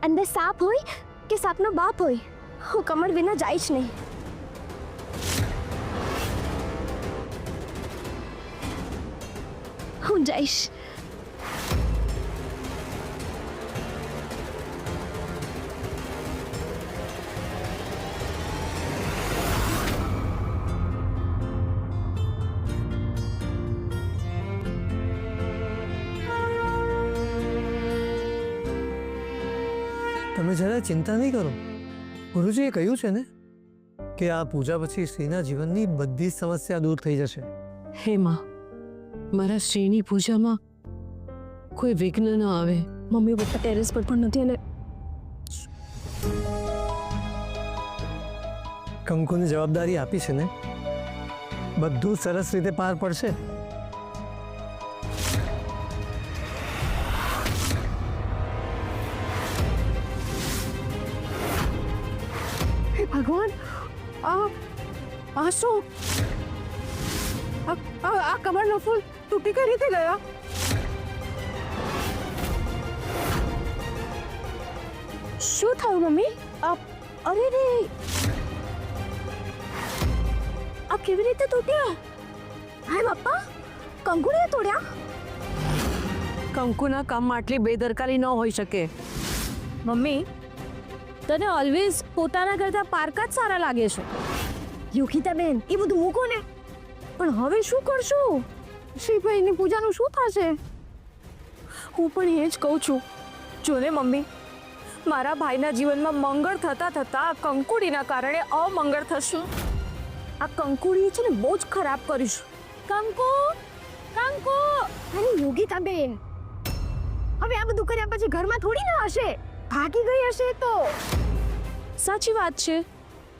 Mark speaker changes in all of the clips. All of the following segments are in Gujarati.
Speaker 1: અંદર સાપ હોય કે સાપનો બાપ હોય, હું કમળ વિના જઈશ નહીં. હું જઈશ.
Speaker 2: તમે જરા ચિંતા નહીં કરો. ગુરુજીએ કહ્યું છે ને કે આ પૂજા પછી શ્રીના જીવનની બધી સમસ્યા દૂર થઈ જશે.
Speaker 3: હે માં, મારા શ્રીની પૂજામાં કોઈ વિઘ્ન ન આવે.
Speaker 1: મમ્મી પપ્પા ટેરેસ પર પણ નથી અને
Speaker 2: કંકુની જવાબદારી આપી છે ને, બધું સરસ રીતે પાર પડશે.
Speaker 1: ભગવાન, આ શું? આ કમળનો ફૂલ તૂટી કઈ રીતે ગયા? શું થયું મમ્મી? અરે રે, આ કેવી રીતે તૂટ્યા? હાય પપ્પા, કંકુને તોડ્યા?
Speaker 3: કંકુના કામમાં આટલી બેદરકારી ન હોઈ શકે.
Speaker 1: મમ્મી, તને ઓલવેઝ પોતાના કરતા પારકા જ સારા લાગે છે. યોગિતા બેન, એ બધું મૂકો ને. પણ હવે શું કરશું? શ્રીભાઈની પૂજાનું શું થશે? હું પણ એ જ કહું છું. જો ને મમ્મી, મારા ભાઈના જીવનમાં મંગળ થતા થતા કંકુડીના કારણે અમંગળ થશે. આ કંકુડી છે ને બહુ જ ખરાબ કરીશ. કંકુ, કંકુ! અરે યોગિતા બેન, હવે આ બધું કર્યા પછી ઘરમાં થોડી ના હશે, ભાગી ગઈ હશે તો.
Speaker 4: સાચી વાત છે.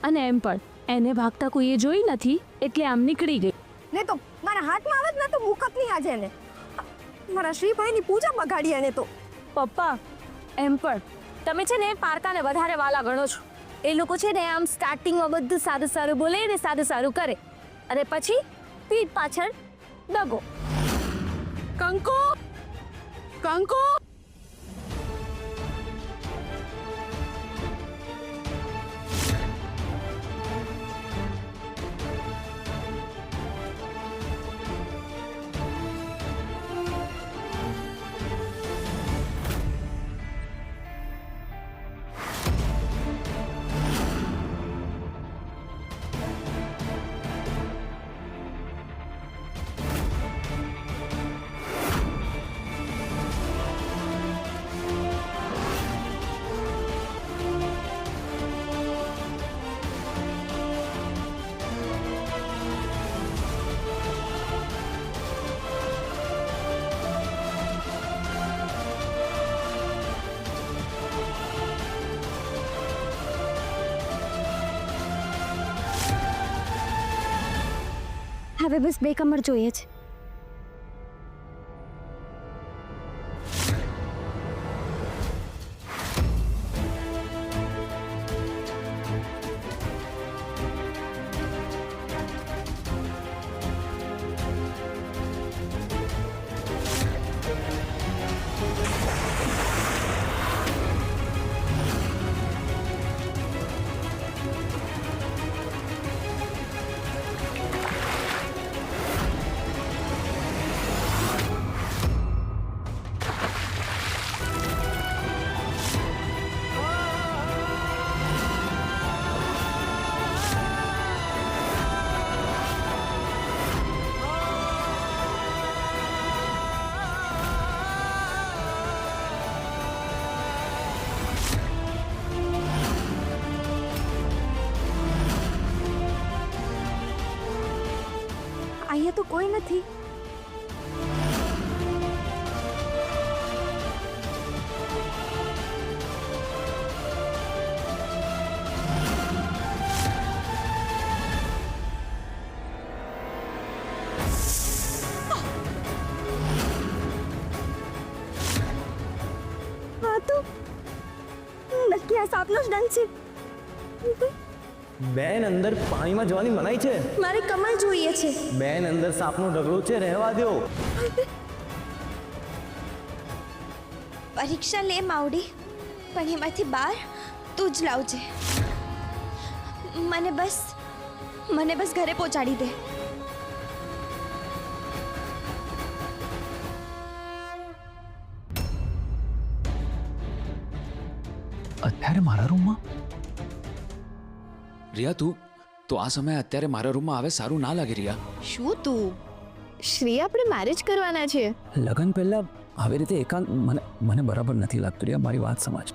Speaker 4: અને એમ પણ એને ભાગતા કોઈએ જોઈ નથી, એટલે આમ નીકળી ગઈ.
Speaker 1: ને તો મારા હાથમાં આવત ના તો મુકત નહીં આજે ને. મારા શ્રીભાઈની પૂજા બગાડી એને તો.
Speaker 4: પપ્પા, એમ પણ તમે છે ને પારકાને વધારે વાલા ગણો છો.
Speaker 1: એ લોકો છે ને આમ સ્ટાર્ટિંગમાં બધું સારું સારું બોલે ને સારું સારું કરે, અને પછી પીઠ પાછળ દગો.
Speaker 3: કંકુ, કંકુ!
Speaker 1: હવે બસ 2 કમર જોઈએ છે. અહીંયા તો કોઈ નથી. હા તો નક્કી આ સાપનો જ ડંખ છે.
Speaker 5: બેન, અંદર પાણીમાં જવાની મનાઈ છે.
Speaker 1: મારે કમળ જોઈએ છે.
Speaker 5: બેન, અંદર સાપનો ઢગલો છે, રહેવા દો.
Speaker 1: પરીક્ષા લે માવડી,
Speaker 6: પણ એમાંથી બહાર તું જ લાવજે. મને બસ ઘરે પહોંચાડી દે.
Speaker 7: અત્યારે મારા રૂમમાં? રિયા, તું તો આ સમયે અત્યારે મારા રૂમમાં આવે સારું ના લાગે. રિયા,
Speaker 1: શું તું? શ્રી આપણે મેરેજ કરવાના છે.
Speaker 7: લગન પહેલા આવી રીતે એકાંત મને બરાબર નથી લાગતું. રિયા, મારી વાત સમજ.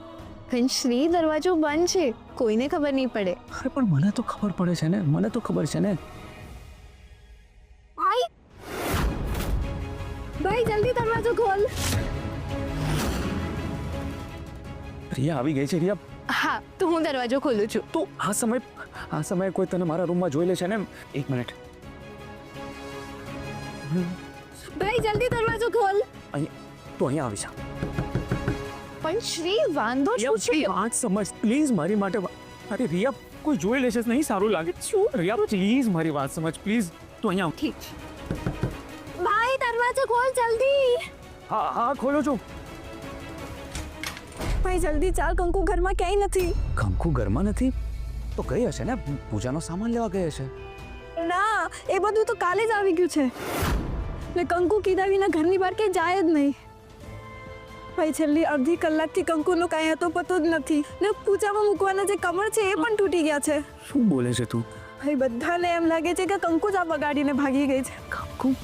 Speaker 1: પણ શ્રી દરવાજો બંધ છે, કોઈને ખબર નહીં પડે.
Speaker 7: અરે પણ મને તો ખબર પડે છે ને, મને તો ખબર છે ને.
Speaker 1: ભાઈ જલ્દી દરવાજો ખોલ.
Speaker 7: રિયા આવી ગઈ છે. રિયા,
Speaker 1: હા તો હું દરવાજો ખોલું છું.
Speaker 7: તો આ સમયે કોઈ તને મારા રૂમમાં જોઈ લે છે ને. એક મિનિટ.
Speaker 1: ભાઈ જલ્દી દરવાજો ખોલ.
Speaker 7: તું અહીંયા આવી જા.
Speaker 1: પણ શ્રી વાંધો શું છે?
Speaker 7: વાત સમજ પ્લીઝ મારી માટે. અરે રિયા, કોઈ જોઈ લેશે નહીં સારું લાગે. શું રિયા, પ્લીઝ મારી વાત સમજ પ્લીઝ. તું અહીંયા આવ.
Speaker 1: ઠીક છે. ભાઈ દરવાજો ખોલ જલ્દી.
Speaker 7: હા ખોલો છું.
Speaker 1: ભાઈ જલ્દી ચાલ, કંકુ ઘરમાં ક્યાંય નથી.
Speaker 7: કંકુ ઘરમાં નથી તો ગઈ હશે ને, પૂજાનો સામાન લેવા ગઈ હશે.
Speaker 1: ના, એ બધું તો કાલે જ આવી ગયું છે ને કંકુ કીધા વિના ઘરની બહાર ક્યાંય જાય જ નહીં. ભાઈ છેલ્લી અડધી કલાકથી કંકુનો કાંઈ હતો પતો જ નથી ને પૂજામાં મૂકવાના જે કમળ છે એ પણ તૂટી ગયા છે.
Speaker 7: શું બોલે છે તું?
Speaker 1: ભાઈ બધાને એમ લાગે છે કે કંકુ જ આ બગાડીને ભાગી ગઈ છે.
Speaker 7: કંકુ?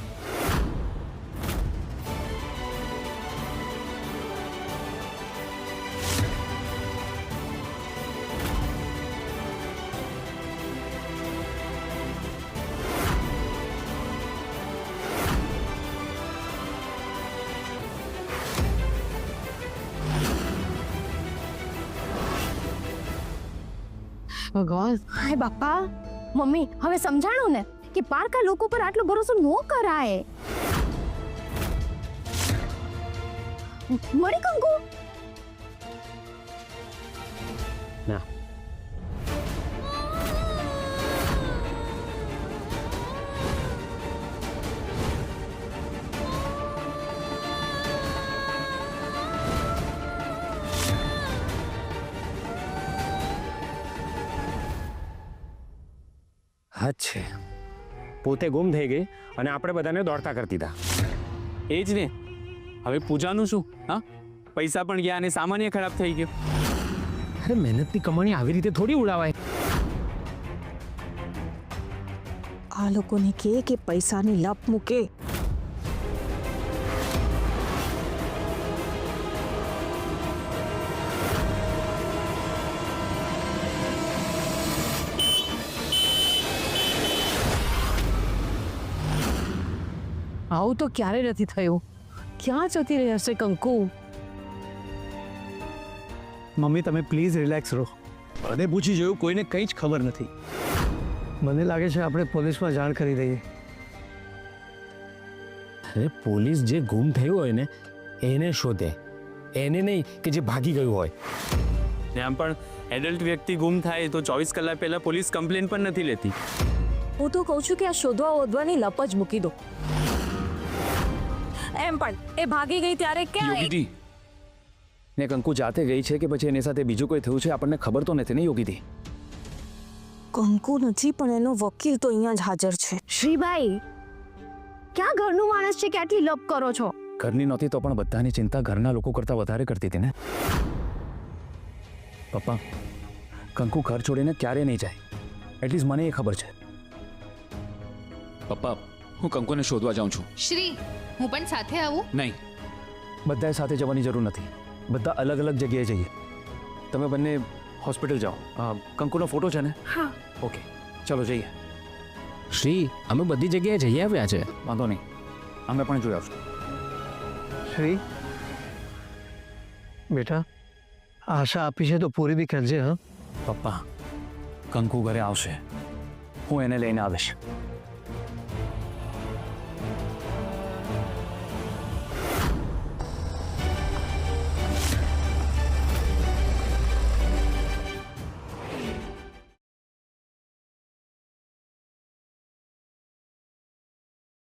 Speaker 3: ભગવાન,
Speaker 1: હાય બાપા, મમ્મી હવે સમજાણું ને કે પારકા લોકો પર આટલો ભરોસો ન કરાય. મળી કંકુ?
Speaker 7: ના.
Speaker 5: છે પોતે ગુમ થઈ ગઈ અને આપણે બધાને દોડતા કરી દીધા.
Speaker 8: એ જ ને. હવે પૂજાનું શું? હા, પૈસા પણ ગયા અને સામાન ખરાબ થઈ ગયો.
Speaker 5: અરે મહેનતની કમાણી આવી રીતે થોડી ઉડાવાય.
Speaker 1: આ લોકોને કે પૈસાની લપ મૂકે.
Speaker 3: આવું તો ક્યારે નથી થયું. ક્યાં જતી રહી હશે કંકુ?
Speaker 2: મમ્મી તમે પ્લીઝ રિલેક્સ રહો.
Speaker 5: બધે પૂછી જોયું, કોઈને કંઈ જ ખબર નથી.
Speaker 2: મને લાગે છે આપણે પોલીસમાં જાણ કરી દઈએ.
Speaker 5: અરે પોલીસ જે ગુમ થયું હોય ને એને શોધે, એને નહીં કે જે ભાગી ગયું હોય.
Speaker 8: ને આમ પણ એડલ્ટ વ્યક્તિ ગુમ થાય તો 24 કલાક પહેલા પોલીસ કમ્પ્લેન પણ નથી લેતી.
Speaker 1: હું તો કહું છું કે આ શોધવા ઓધવાની લપ જ મૂકી દો. એમ પણ એ ભાગી ગઈ ત્યારે ક્યાં?
Speaker 7: યોગીજી, ને કંકુ જાતે ગઈ છે કે પછી એની સાથે બીજું કોઈ થયું છે આપણને ખબર તો નથી ને યોગીજી.
Speaker 1: કંકુ નથી પણ એનો વકીલ તો અહીંયા જ હાજર છે. શ્રીભાઈ, ક્યાં ઘરનું માણસ છે કે આટલી લપ કરો છો?
Speaker 7: ઘરની નહોતી તો પણ બધાની ચિંતા ઘરના લોકો કરતા વધારે કરતી હતી ને. પપ્પા, કંકુ ઘર છોડીને ક્યારે નહીં જાય, એટલીસ્ટ મને એ ખબર છે. પપ્પા, હું કંકુને શોધવા જાઉં છું.
Speaker 9: શ્રી, હું પણ સાથે આવું?
Speaker 7: નહીં, બધાએ સાથે જવાની જરૂર નથી. બધા અલગ અલગ જગ્યાએ જઈએ. તમે બંને હોસ્પિટલ જાઓ. કંકુનો ફોટો છે ને?
Speaker 1: હા.
Speaker 7: ઓકે, ચલો જઈએ.
Speaker 5: શ્રી, અમે બધી જગ્યાએ જઈ આવ્યા છે.
Speaker 7: વાંધો નહીં, અમે પણ જોઈ આવશું.
Speaker 2: શ્રી બેટા, આશા આપી છે તો પૂરી બી કરજે. હા
Speaker 7: પપ્પા, કંકુ ઘરે આવશે, હું એને લઈને આવીશ.